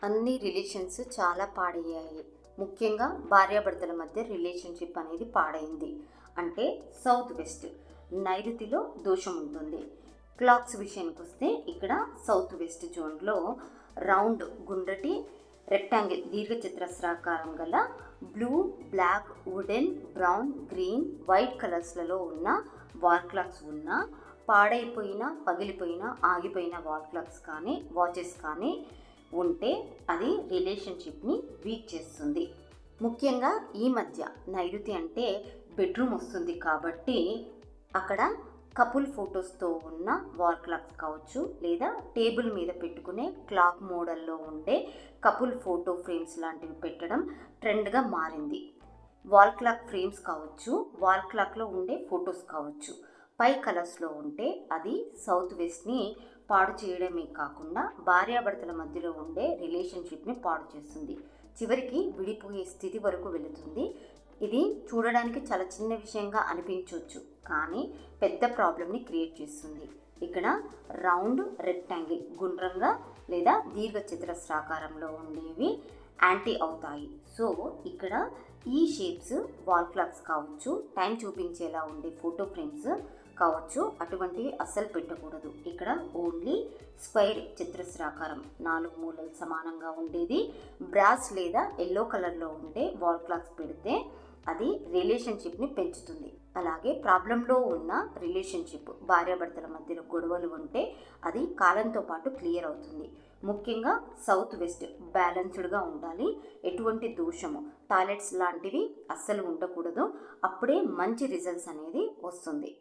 అన్ని రిలేషన్స్ చాలా పాడయ్యాయి. ముఖ్యంగా భార్యాభర్తల మధ్య రిలేషన్షిప్ అనేది పాడైంది. అంటే సౌత్ వెస్ట్ నైరుతిలో దోషం ఉంటుంది. క్లాక్స్ విషయానికి వస్తే ఇక్కడ సౌత్ వెస్ట్ జోన్లో రౌండ్ గుండ్రటి రెక్టాంగిల్ దీర్ఘచతురస్రాకారం గల blue, black, wooden, brown, green, white కలర్స్లలో ఉన్న వాల్ క్లాక్స్ ఉన్న పాడైపోయిన, పగిలిపోయిన, ఆగిపోయిన వాల్ క్లాక్స్ కానీ వాచెస్ కానీ ఉంటే అది రిలేషన్షిప్ని వీక్ చేస్తుంది. ముఖ్యంగా ఈ మధ్య నైరుతి అంటే బెడ్రూమ్ వస్తుంది కాబట్టి అక్కడ కపుల్ ఫొటోస్తో ఉన్న వాల్ క్లాక్స్ కావచ్చు, లేదా టేబుల్ మీద పెట్టుకునే క్లాక్ మోడల్లో ఉండే కపుల్ ఫోటో ఫ్రేమ్స్ లాంటివి పెట్టడం ట్రెండ్గా మారింది. వాల్ క్లాక్ ఫ్రేమ్స్ కావచ్చు, వాల్ క్లాక్లో ఉండే ఫొటోస్ కావచ్చు, పై కలర్స్లో ఉంటే అది సౌత్ వెస్ట్ని పాడు చేయడమే కాకుండా భార్యాభర్తల మధ్యలో ఉండే రిలేషన్షిప్ని పాడు చేస్తుంది. చివరికి విడిపోయే స్థితి వరకు వెళుతుంది. ఇది చూడడానికి చాలా చిన్న విషయంగా అనిపించవచ్చు, కానీ పెద్ద ప్రాబ్లమ్ని క్రియేట్ చేస్తుంది. ఇక్కడ రౌండ్, రెక్టాంగిల్ గుండ్రంగా లేదా దీర్ఘ చతురస్రాకారంలో ఉండేవి యాంటీ అవుతాయి. సో ఇక్కడ ఈ షేప్స్ వాల్ క్లాక్స్ కావచ్చు, టైం చూపించేలా ఉండే ఫోటో ఫ్రేమ్స్ కావచ్చు, అటువంటివి అస్సలు పెట్టకూడదు. ఇక్కడ ఓన్లీ స్క్వైర్ చతురస్రాకారం 4 మూలలు సమానంగా ఉండేది బ్రాస్ లేదా ఎల్లో కలర్లో ఉండే వాల్ క్లాక్స్ పెడితే అది రిలేషన్షిప్ని పెంచుతుంది. అలాగే ప్రాబ్లంలో ఉన్న రిలేషన్షిప్ భార్యాభర్తల మధ్యలో గొడవలు ఉంటే అది కాలంతో పాటు క్లియర్ అవుతుంది. ముఖ్యంగా సౌత్ వెస్ట్ బ్యాలెన్స్డ్గా ఉండాలి. ఎటువంటి దోషము, టాయిలెట్స్ లాంటివి అస్సలు ఉండకూడదు. అప్పుడే మంచి రిజల్ట్స్ అనేది వస్తుంది.